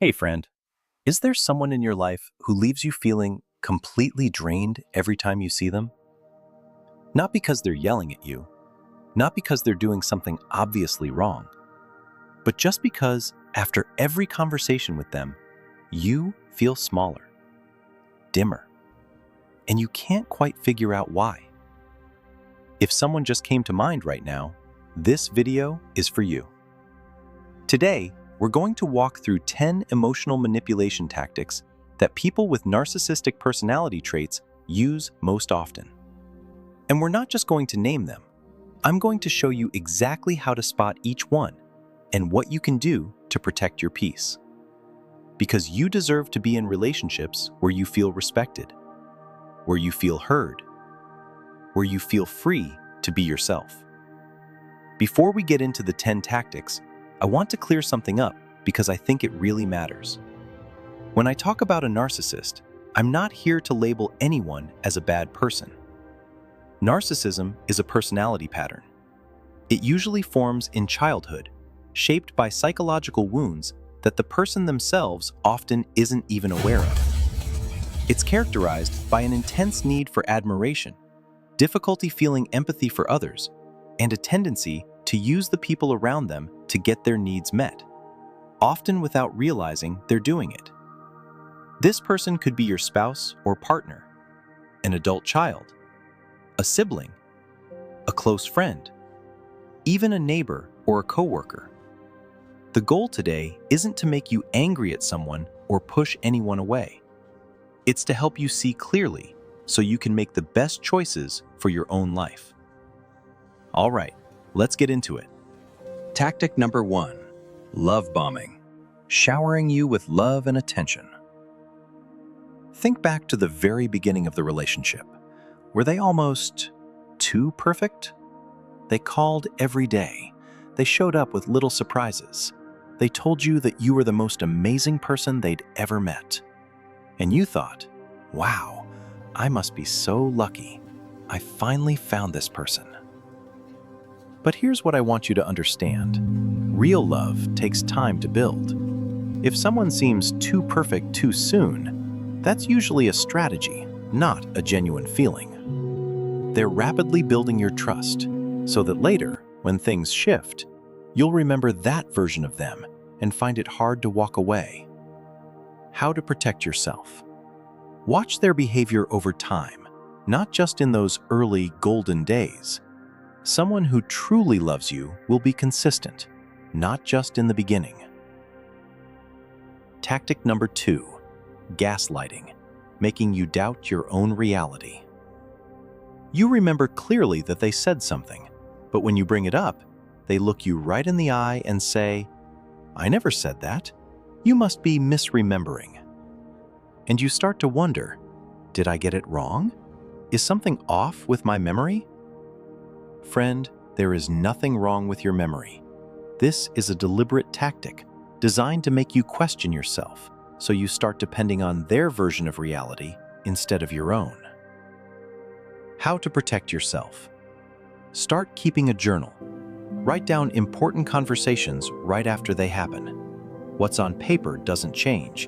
Hey friend, is there someone in your life who leaves you feeling completely drained every time you see them? Not because they're yelling at you, not because they're doing something obviously wrong, but just because after every conversation with them, you feel smaller, dimmer, and you can't quite figure out why. If someone just came to mind right now, this video is for you. Today, we're going to walk through 10 emotional manipulation tactics that people with narcissistic personality traits use most often. And we're not just going to name them. I'm going to show you exactly how to spot each one and what you can do to protect your peace. Because you deserve to be in relationships where you feel respected, where you feel heard, where you feel free to be yourself. Before we get into the 10 tactics, I want to clear something up because I think it really matters. When I talk about a narcissist, I'm not here to label anyone as a bad person. Narcissism is a personality pattern. It usually forms in childhood, shaped by psychological wounds that the person themselves often isn't even aware of. It's characterized by an intense need for admiration, difficulty feeling empathy for others, and a tendency to use the people around them to get their needs met, often without realizing they're doing it. This person could be your spouse or partner, an adult child, a sibling, a close friend, even a neighbor or a coworker. The goal today isn't to make you angry at someone or push anyone away. It's to help you see clearly so you can make the best choices for your own life. All right, let's get into it. Tactic number 1, love bombing, showering you with love and attention. Think back to the very beginning of the relationship. Were they almost too perfect? They called every day. They showed up with little surprises. They told you that you were the most amazing person they'd ever met. And you thought, wow, I must be so lucky. I finally found this person. But here's what I want you to understand. Real love takes time to build. If someone seems too perfect too soon, that's usually a strategy, not a genuine feeling. They're rapidly building your trust, so that later, when things shift, you'll remember that version of them and find it hard to walk away. How to protect yourself. Watch their behavior over time, not just in those early golden days. Someone who truly loves you will be consistent, not just in the beginning. Tactic number 2, gaslighting, making you doubt your own reality. You remember clearly that they said something, but when you bring it up, they look you right in the eye and say, "I never said that. You must be misremembering." And you start to wonder, did I get it wrong? Is something off with my memory? Friend, there is nothing wrong with your memory. This is a deliberate tactic designed to make you question yourself, so you start depending on their version of reality instead of your own. How to protect yourself. Start keeping a journal. Write down important conversations right after they happen. What's on paper doesn't change,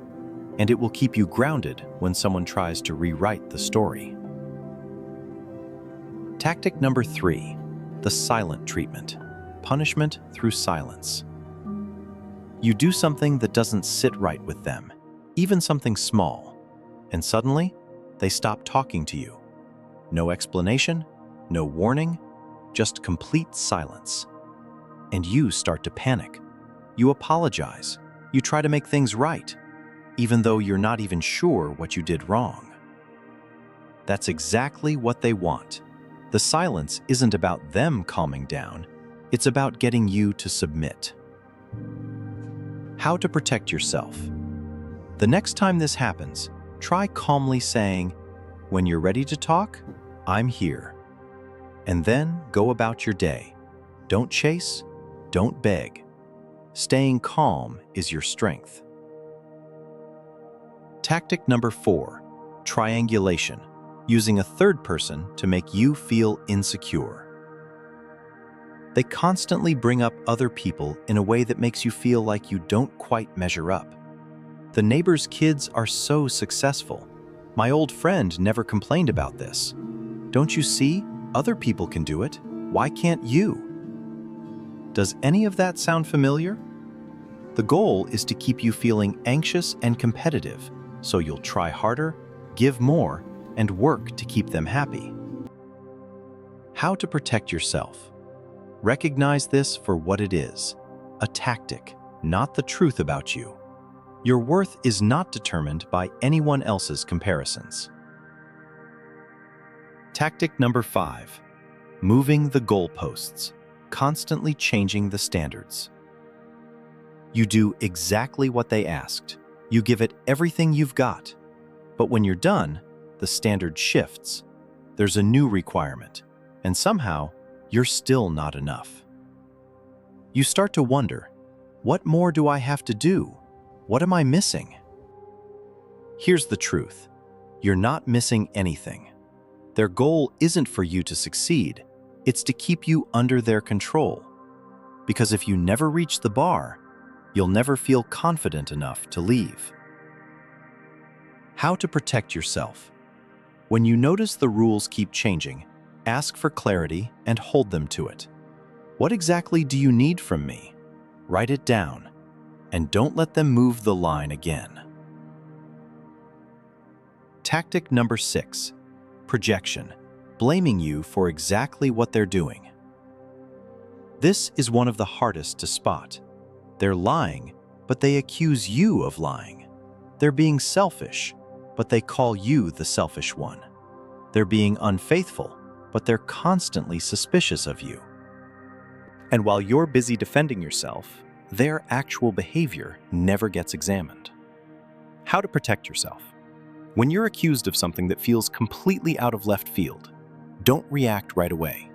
and it will keep you grounded when someone tries to rewrite the story. Tactic number 3, the silent treatment, punishment through silence. You do something that doesn't sit right with them, even something small, and suddenly they stop talking to you. No explanation, no warning, just complete silence. And you start to panic. You apologize. You try to make things right, even though you're not even sure what you did wrong. That's exactly what they want. The silence isn't about them calming down, it's about getting you to submit. How to protect yourself. The next time this happens, try calmly saying, "When you're ready to talk, I'm here." And then go about your day. Don't chase, don't beg. Staying calm is your strength. Tactic number 4, triangulation, using a third person to make you feel insecure. They constantly bring up other people in a way that makes you feel like you don't quite measure up. The neighbor's kids are so successful. My old friend never complained about this. Don't you see? Other people can do it. Why can't you? Does any of that sound familiar? The goal is to keep you feeling anxious and competitive, so you'll try harder, give more, and work to keep them happy. How to protect yourself. Recognize this for what it is, a tactic, not the truth about you. Your worth is not determined by anyone else's comparisons. Tactic number 5, moving the goalposts, constantly changing the standards. You do exactly what they asked. You give it everything you've got. But when you're done, the standard shifts. There's a new requirement, and somehow you're still not enough. You start to wonder, what more do I have to do? What am I missing? Here's the truth. You're not missing anything. Their goal isn't for you to succeed. It's to keep you under their control. Because if you never reach the bar, you'll never feel confident enough to leave. How to protect yourself. When you notice the rules keep changing, ask for clarity and hold them to it. What exactly do you need from me? Write it down, and don't let them move the line again. Tactic number 6, projection, blaming you for exactly what they're doing. This is one of the hardest to spot. They're lying, but they accuse you of lying. They're being selfish, but they call you the selfish one. They're being unfaithful, but they're constantly suspicious of you. And while you're busy defending yourself, their actual behavior never gets examined. How to protect yourself. When you're accused of something that feels completely out of left field, don't react right away.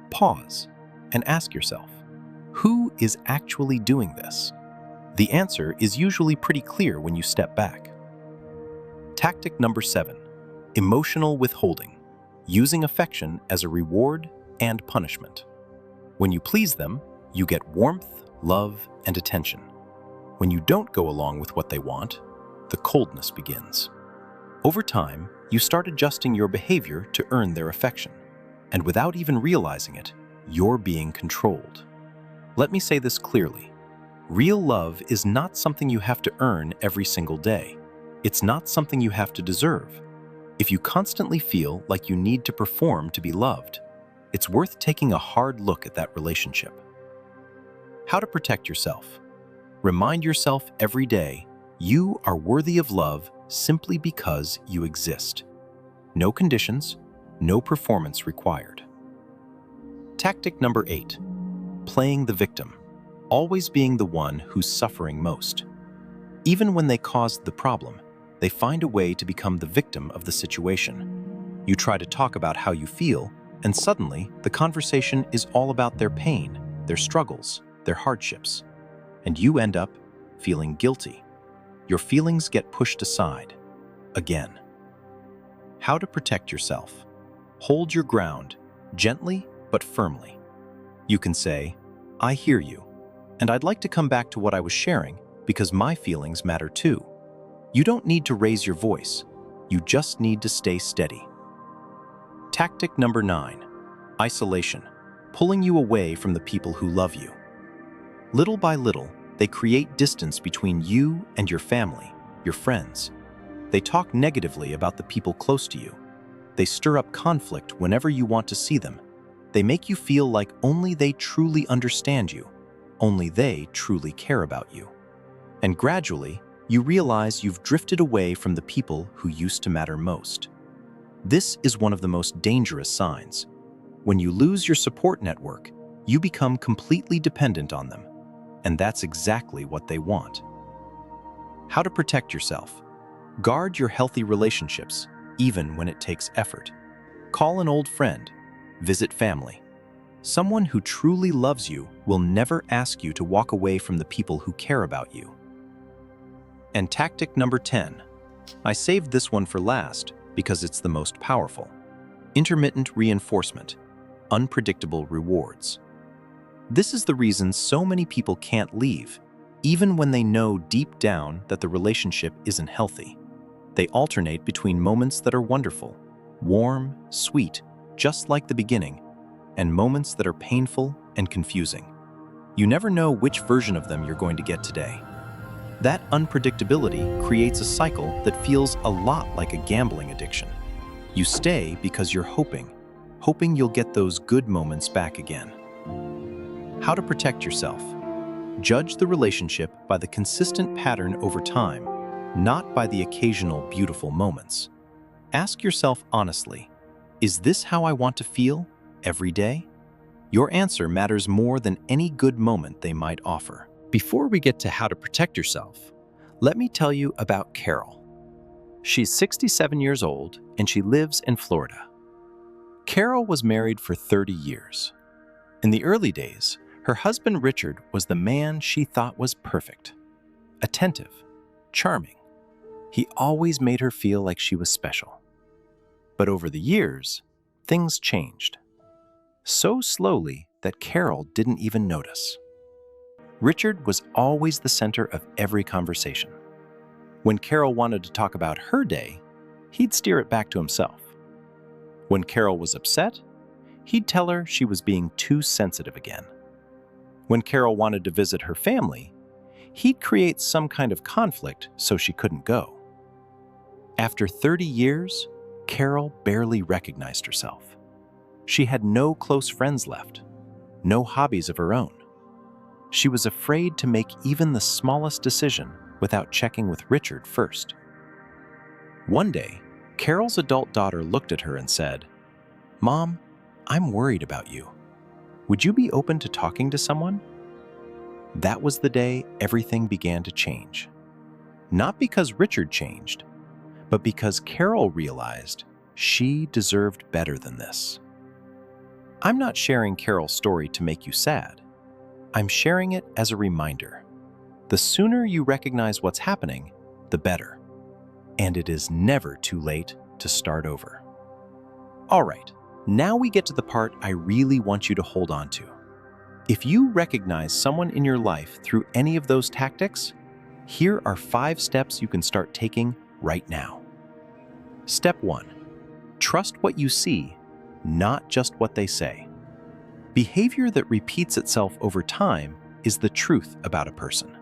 Pause and ask yourself, who is actually doing this? The answer is usually pretty clear when you step back. Tactic number 7, emotional withholding, using affection as a reward and punishment. When you please them, you get warmth, love, and attention. When you don't go along with what they want, the coldness begins. Over time, you start adjusting your behavior to earn their affection, and without even realizing it, you're being controlled. Let me say this clearly. Real love is not something you have to earn every single day. It's not something you have to deserve. If you constantly feel like you need to perform to be loved, it's worth taking a hard look at that relationship. How to protect yourself. Remind yourself every day you are worthy of love simply because you exist. No conditions, no performance required. Tactic number 8, playing the victim, always being the one who's suffering most. Even when they caused the problem, they find a way to become the victim of the situation. You try to talk about how you feel, and suddenly the conversation is all about their pain, their struggles, their hardships, and you end up feeling guilty. Your feelings get pushed aside, again. How to protect yourself. Hold your ground, gently but firmly. You can say, I hear you, and I'd like to come back to what I was sharing because my feelings matter too. You don't need to raise your voice, you just need to stay steady. Tactic number 9, isolation, pulling you away from the people who love you. Little by little, they create distance between you and your family, your friends. They talk negatively about the people close to you. They stir up conflict whenever you want to see them. They make you feel like only they truly understand you, only they truly care about you. And gradually, you realize you've drifted away from the people who used to matter most. This is one of the most dangerous signs. When you lose your support network, you become completely dependent on them. And that's exactly what they want. How to protect yourself. Guard your healthy relationships, even when it takes effort. Call an old friend. Visit family. Someone who truly loves you will never ask you to walk away from the people who care about you. And tactic number 10. I saved this one for last because it's the most powerful. Intermittent reinforcement. Unpredictable rewards. This is the reason so many people can't leave. even when they know deep down that the relationship isn't healthy. They alternate between moments that are wonderful, warm, sweet, just like the beginning, and moments that are painful and confusing. You never know which version of them you're going to get today. That unpredictability creates a cycle that feels a lot like a gambling addiction. You stay because you're hoping you'll get those good moments back again. How to protect yourself. Judge the relationship by the consistent pattern over time, not by the occasional beautiful moments. Ask yourself honestly, is this how I want to feel every day? Your answer matters more than any good moment they might offer. Before we get to how to protect yourself, let me tell you about Carol. She's 67 years old and she lives in Florida. Carol was married for 30 years. In the early days, her husband Richard was the man she thought was perfect. Attentive, charming. He always made her feel like she was special. But over the years, things changed. So slowly that Carol didn't even notice. Richard was always the center of every conversation. When Carol wanted to talk about her day, he'd steer it back to himself. When Carol was upset, he'd tell her she was being too sensitive again. When Carol wanted to visit her family, he'd create some kind of conflict so she couldn't go. After 30 years, Carol barely recognized herself. She had no close friends left, no hobbies of her own. She was afraid to make even the smallest decision without checking with Richard first. One day, Carol's adult daughter looked at her and said, "Mom, I'm worried about you. Would you be open to talking to someone?" That was the day everything began to change. Not because Richard changed, but because Carol realized she deserved better than this. I'm not sharing Carol's story to make you sad. I'm sharing it as a reminder. The sooner you recognize what's happening, the better. And it is never too late to start over. All right, now we get to the part I really want you to hold on to. If you recognize someone in your life through any of those tactics, here are 5 steps you can start taking right now. Step 1. Trust what you see, not just what they say. Behavior that repeats itself over time is the truth about a person.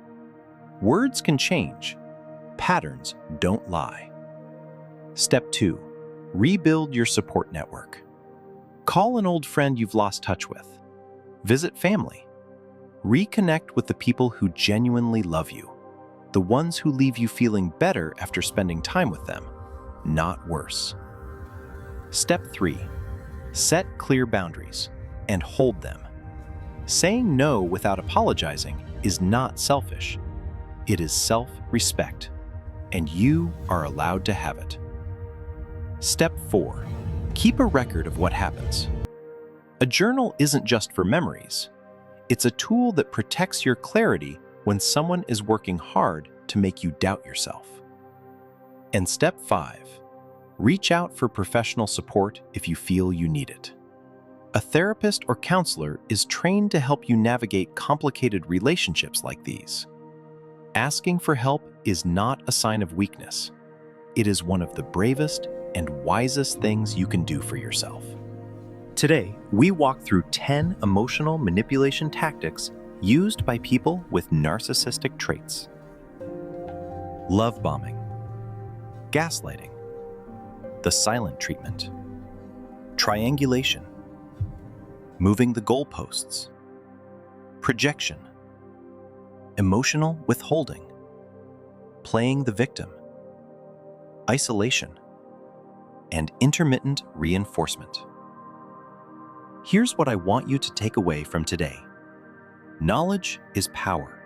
Words can change. Patterns don't lie. Step 2. Rebuild your support network. Call an old friend you've lost touch with. Visit family. Reconnect with the people who genuinely love you, the ones who leave you feeling better after spending time with them, not worse. Step 3. Set clear boundaries and hold them. Saying no without apologizing is not selfish. It is self-respect, and you are allowed to have it. Step 4. Keep a record of what happens. A journal isn't just for memories. It's a tool that protects your clarity when someone is working hard to make you doubt yourself. And step 5. Reach out for professional support if you feel you need it. A therapist or counselor is trained to help you navigate complicated relationships like these. Asking for help is not a sign of weakness. It is one of the bravest and wisest things you can do for yourself. Today, we walk through 10 emotional manipulation tactics used by people with narcissistic traits. Love bombing, gaslighting, the silent treatment, triangulation, moving the goalposts, projection, emotional withholding, playing the victim, isolation, and intermittent reinforcement. Here's what I want you to take away from today. Knowledge is power.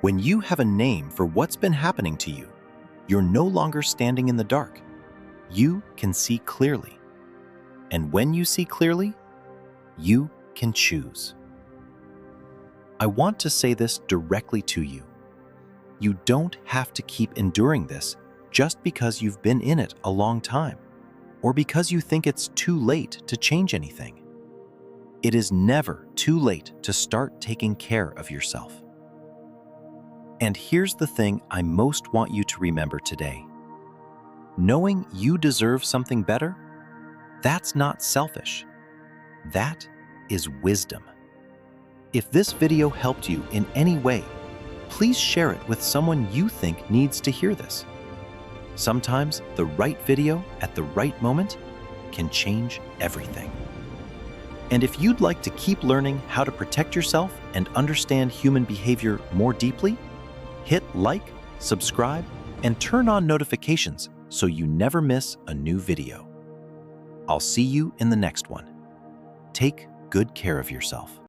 When you have a name for what's been happening to you, you're no longer standing in the dark. You can see clearly. And when you see clearly, you can choose. I want to say this directly to you. You don't have to keep enduring this just because you've been in it a long time, or because you think it's too late to change anything. It is never too late to start taking care of yourself. And here's the thing I most want you to remember today. Knowing you deserve something better, that's not selfish. That is wisdom. If this video helped you in any way, please share it with someone you think needs to hear this. Sometimes the right video at the right moment can change everything. And if you'd like to keep learning how to protect yourself and understand human behavior more deeply, hit like, subscribe, and turn on notifications so you never miss a new video. I'll see you in the next one. Take good care of yourself.